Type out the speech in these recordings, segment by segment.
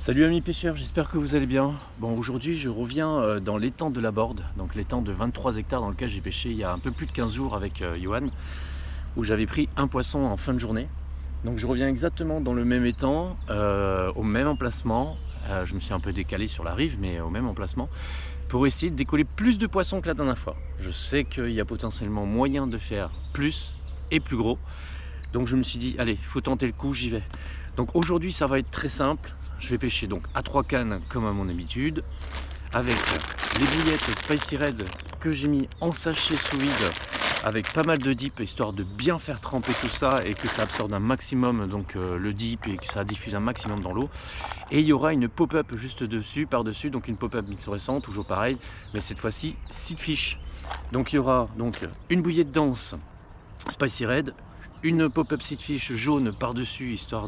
Salut amis pêcheurs, j'espère que vous allez bien. Bon, aujourd'hui je reviens dans l'étang de la Borde, donc l'étang de 23 hectares dans lequel j'ai pêché il y a un peu plus de 15 jours avec Johan, où j'avais pris un poisson en fin de journée. Donc je reviens exactement dans le même étang, au même emplacement. Je me suis un peu décalé sur la rive, mais au même emplacement, pour essayer de décoller plus de poissons que la dernière fois. Je sais qu'il y a potentiellement moyen de faire plus et plus gros. Donc je me suis dit, allez, il faut tenter le coup, j'y vais. Donc aujourd'hui ça va être très simple. Je vais pêcher donc à 3 cannes comme à mon habitude, avec les bouillettes Spicy Red que j'ai mis en sachet sous vide, avec pas mal de dip, histoire de bien faire tremper tout ça et que ça absorbe un maximum donc le dip et que ça diffuse un maximum dans l'eau. Et il y aura une pop-up juste dessus, par-dessus, donc une pop-up mixorescente, toujours pareil, mais cette fois-ci 6 fiches. Donc il y aura donc une bouillette dense Spicy Red, une pop-up seedfish jaune par-dessus, histoire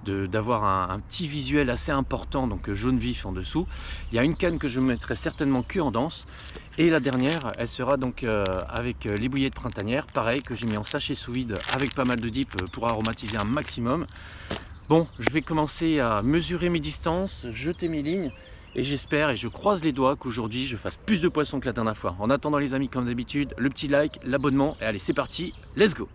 d'avoir un petit visuel assez important, donc jaune vif en dessous. Il y a une canne que je mettrai certainement que en danse. Et la dernière, elle sera donc avec les bouillettes printanières, pareil, que j'ai mis en sachet sous vide avec pas mal de dip pour aromatiser un maximum. Bon, je vais commencer à mesurer mes distances, jeter mes lignes, et j'espère et je croise les doigts qu'aujourd'hui je fasse plus de poissons que la dernière fois. En attendant les amis, comme d'habitude, le petit like, l'abonnement, et allez c'est parti, let's go!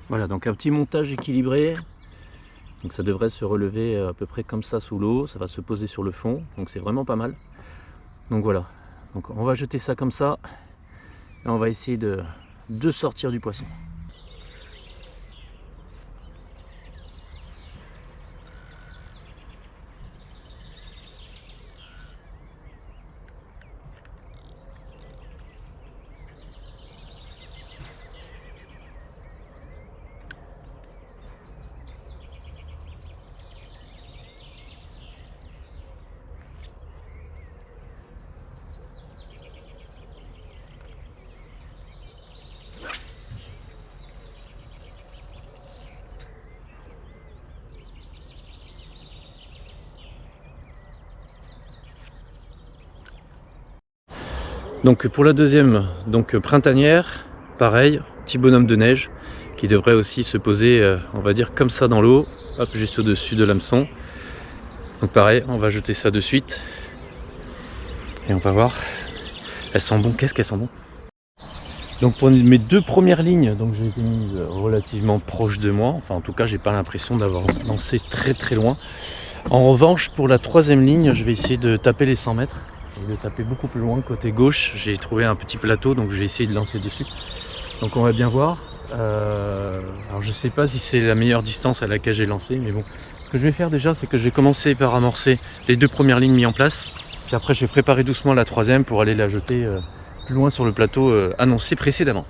Voilà, donc un petit montage équilibré. Donc ça devrait se relever à peu près comme ça sous l'eau. Ça va se poser sur le fond. Donc c'est vraiment pas mal. Donc voilà. Donc on va jeter ça comme ça. Et on va essayer de sortir du poisson. Donc pour la deuxième, donc printanière, pareil, petit bonhomme de neige qui devrait aussi se poser, on va dire comme ça dans l'eau, hop, juste au-dessus de l'hameçon. Donc pareil, on va jeter ça de suite et on va voir. Elles sont bon, qu'est-ce qu'elles sont bon. Donc pour mes deux premières lignes, donc j'ai été mise relativement proche de moi, enfin en tout cas j'ai pas l'impression d'avoir lancé très loin. En revanche pour la troisième ligne, je vais essayer de taper les 100 mètres. De taper beaucoup plus loin côté gauche. J'ai trouvé un petit plateau, donc je vais essayer de lancer dessus. Donc on va bien voir. Alors je sais pas si c'est la meilleure distance à laquelle j'ai lancé, mais bon. Ce que je vais faire déjà, c'est que je vais commencer par amorcer les deux premières lignes mises en place. Puis après je vais préparer doucement la troisième pour aller la jeter plus loin sur le plateau annoncé précédemment.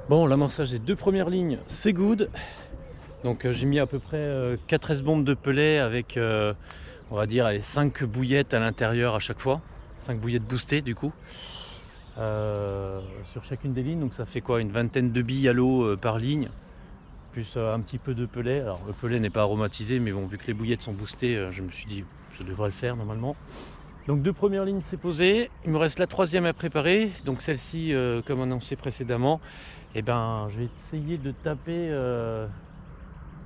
Bon, l'amorçage des 2 premières lignes, c'est good. Donc j'ai mis à peu près 4 S-bombes de pellet avec, on va dire, 5 bouillettes à l'intérieur à chaque fois. 5 bouillettes boostées du coup. Sur chacune des lignes, donc ça fait quoi, une vingtaine de billes à l'eau par ligne. Plus un petit peu de pellet. Alors le pellet n'est pas aromatisé, mais bon, vu que les bouillettes sont boostées, je me suis dit, ça devrait le faire normalement. Donc 2 premières lignes c'est posé, il me reste la 3e à préparer, donc celle-ci comme annoncé précédemment, et ben je vais essayer de taper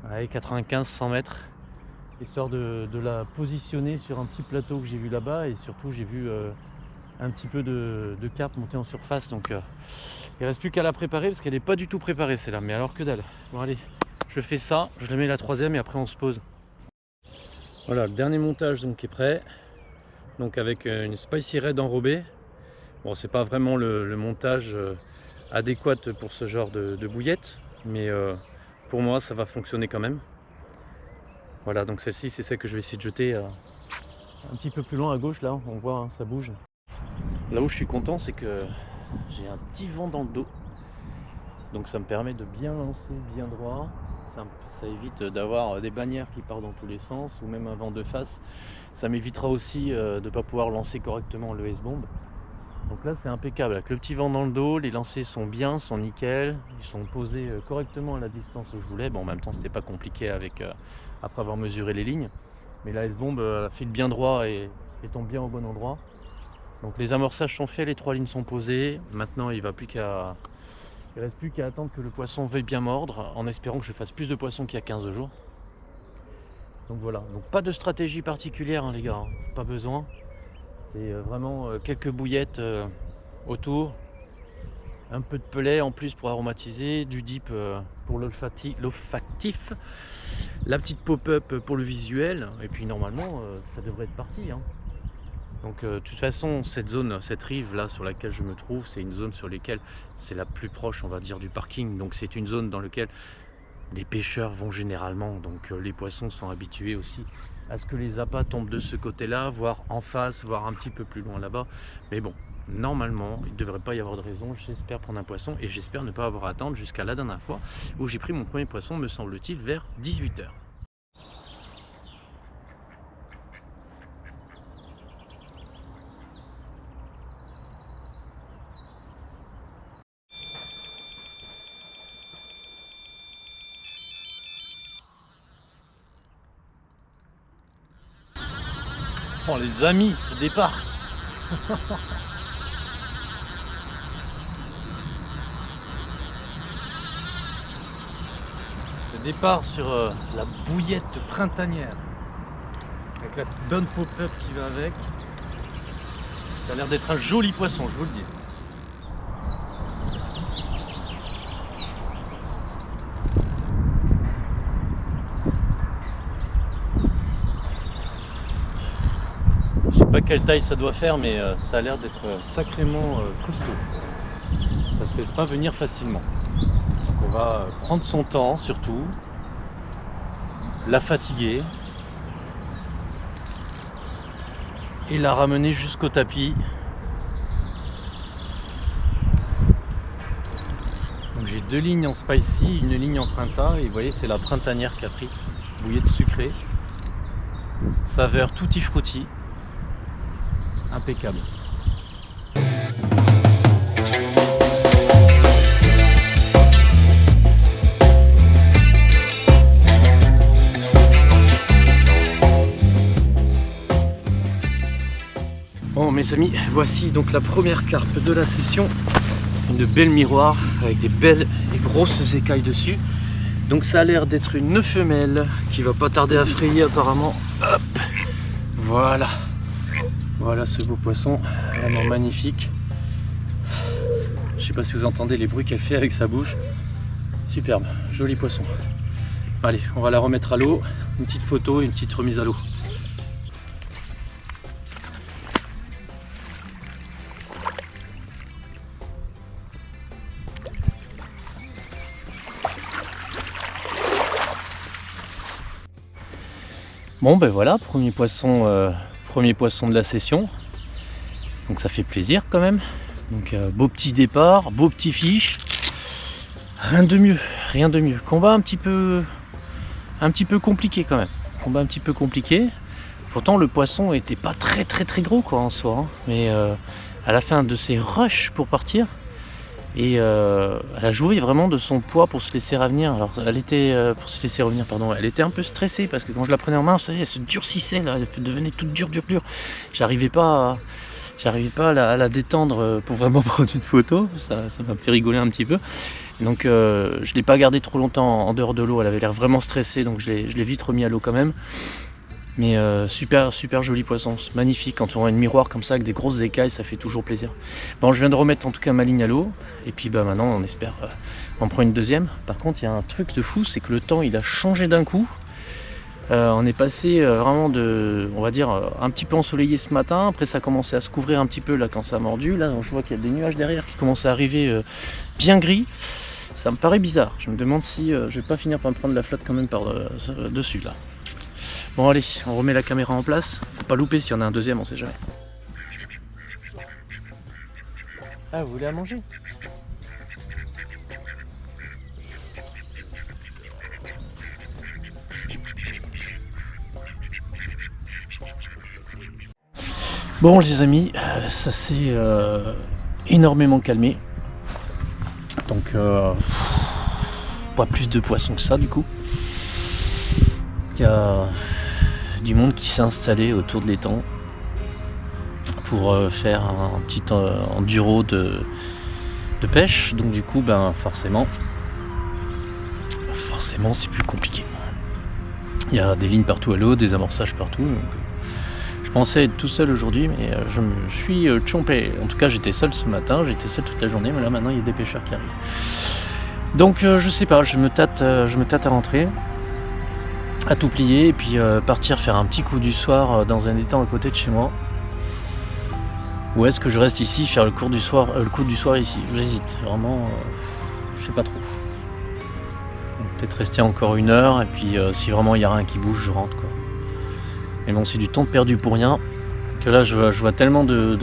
95-100 mètres, histoire de la positionner sur un petit plateau que j'ai vu là-bas, et surtout j'ai vu un petit peu de carpe monter en surface, donc il reste plus qu'à la préparer parce qu'elle n'est pas du tout préparée celle-là, mais alors que dalle. Bon allez, je fais ça, je la mets la 3e et après on se pose. Voilà, le dernier montage donc est prêt. Donc avec une Spicy Red enrobée. Bon, c'est pas vraiment le montage adéquat pour ce genre de bouillette, mais pour moi ça va fonctionner quand même. Voilà, donc celle-ci c'est celle que je vais essayer de jeter un petit peu plus loin à gauche, là on voit, hein, ça bouge. Là où je suis content, c'est que j'ai un petit vent dans le dos, donc ça me permet de bien lancer bien droit. Ça évite d'avoir des bannières qui partent dans tous les sens, ou même un vent de face. Ça m'évitera aussi de ne pas pouvoir lancer correctement le S-bomb. Donc là c'est impeccable, avec le petit vent dans le dos, les lancers sont bien, sont nickel, ils sont posés correctement à la distance où je voulais. Bon, en même temps c'était pas compliqué après avoir mesuré les lignes, mais la S-bomb file bien droit et tombe bien au bon endroit. Donc les amorçages sont faits, les 3 lignes sont posées. Maintenant il ne reste plus qu'à attendre que le poisson veuille bien mordre, en espérant que je fasse plus de poissons qu'il y a 15 jours. Donc voilà, donc pas de stratégie particulière hein, les gars, hein. Pas besoin. C'est vraiment quelques bouillettes autour, un peu de pellet en plus pour aromatiser, du dip pour l'olfactif, la petite pop-up pour le visuel, et puis normalement ça devrait être parti, hein. Donc de toute façon cette rive là sur laquelle je me trouve, c'est une zone sur laquelle c'est la plus proche on va dire du parking, donc c'est une zone dans laquelle les pêcheurs vont généralement, donc les poissons sont habitués aussi à ce que les appâts tombent de ce côté là, voire en face, voire un petit peu plus loin là-bas, mais bon, normalement il ne devrait pas y avoir de raison. J'espère prendre un poisson et j'espère ne pas avoir à attendre jusqu'à la dernière fois où j'ai pris mon premier poisson, me semble-t-il vers 18 h. Oh les amis, ce départ. Ce départ sur la bouillette printanière avec la bonne pop-up qui va avec. Ça a l'air d'être un joli poisson, je vous le dis. Je sais pas quelle taille ça doit faire, mais ça a l'air d'être sacrément costaud. Ça se laisse pas venir facilement. Donc on va prendre son temps surtout, la fatiguer et la ramener jusqu'au tapis. Donc j'ai 2 lignes en spicy, une ligne en printa, et vous voyez c'est la printanière qui a pris, bouillette sucrée, saveur tutti frutti. Impeccable. Bon mes amis, voici donc la première carpe de la session. Une belle miroir avec des belles et grosses écailles dessus. Donc ça a l'air d'être une femelle qui va pas tarder à frayer apparemment. Hop, voilà. Voilà ce beau poisson, vraiment magnifique. Je sais pas si vous entendez les bruits qu'elle fait avec sa bouche. Superbe, joli poisson. Allez, on va la remettre à l'eau. Une petite photo et une petite remise à l'eau. Bon ben voilà, premier poisson de la session. Donc ça fait plaisir quand même. Donc beau petit départ, beau petit fiche. Rien de mieux, rien de mieux. Combat un petit peu compliqué quand même. Combat un petit peu compliqué. Pourtant le poisson était pas très gros quoi en soi. Hein. Mais à la fin de ses rushs pour partir, et elle a joué vraiment de son poids pour se laisser revenir. Alors elle était elle était un peu stressée parce que quand je la prenais en main, vous savez, elle se durcissait là, elle devenait toute dure. J'arrivais pas à la détendre pour vraiment prendre une photo. Ça m'a fait rigoler un petit peu. Et donc je l'ai pas gardée trop longtemps en dehors de l'eau. Elle avait l'air vraiment stressée, donc je l'ai vite remis à l'eau quand même. Mais super joli poisson, c'est magnifique. Quand on a une miroir comme ça avec des grosses écailles, ça fait toujours plaisir. Bon, je viens de remettre en tout cas ma ligne à l'eau. Et puis maintenant on espère en prendre une deuxième. Par contre il y a un truc de fou, c'est que le temps il a changé d'un coup. On est passé vraiment on va dire un petit peu ensoleillé ce matin. Après ça a commencé à se couvrir un petit peu là quand ça a mordu. Là je vois qu'il y a des nuages derrière qui commencent à arriver bien gris. Ça me paraît bizarre. Je me demande si je vais pas finir par me prendre la flotte quand même par dessus là. Bon allez, on remet la caméra en place. Faut pas louper s'il y en a un deuxième, on sait jamais. Ah, vous voulez à manger? Bon les amis, ça s'est énormément calmé. Donc pas plus de poissons que ça du coup. Il y a du monde qui s'est installé autour de l'étang pour faire un petit enduro de pêche. Donc du coup forcément c'est plus compliqué. Il y a des lignes partout à l'eau, des amorçages partout. Donc, je pensais être tout seul aujourd'hui, mais je suis chompé. En tout cas j'étais seul ce matin, j'étais seul toute la journée, mais là maintenant il y a des pêcheurs qui arrivent. Donc je sais pas, je me tâte à rentrer, à tout plier et puis partir faire un petit coup du soir dans un étang à côté de chez moi. Ou est-ce que je reste ici faire le coup du soir ici? J'hésite, vraiment, je sais pas trop. Peut-être rester encore 1 heure et puis si vraiment il n'y a rien qui bouge, je rentre quoi. Mais bon, c'est du temps perdu pour rien. Que là je vois tellement de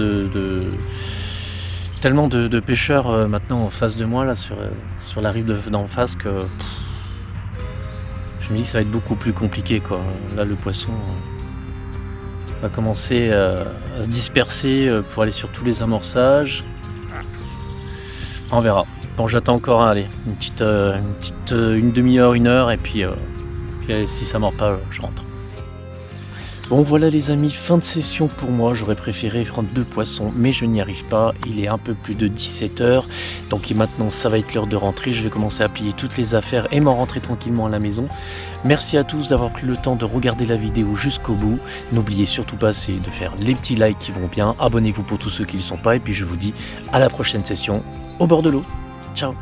pêcheurs maintenant en face de moi là sur la rive d'en face que je me dis que ça va être beaucoup plus compliqué quoi. Là le poisson va commencer à se disperser pour aller sur tous les amorçages. On verra. Bon, j'attends encore une demi-heure, 1 heure et puis si ça mord pas, je rentre. Bon voilà les amis, fin de session pour moi. J'aurais préféré prendre 2 poissons, mais je n'y arrive pas. Il est un peu plus de 17h, donc maintenant ça va être l'heure de rentrer. Je vais commencer à plier toutes les affaires et m'en rentrer tranquillement à la maison. Merci à tous d'avoir pris le temps de regarder la vidéo jusqu'au bout. N'oubliez surtout pas de faire les petits likes qui vont bien. Abonnez-vous pour tous ceux qui ne le sont pas, et puis je vous dis à la prochaine session au bord de l'eau. Ciao.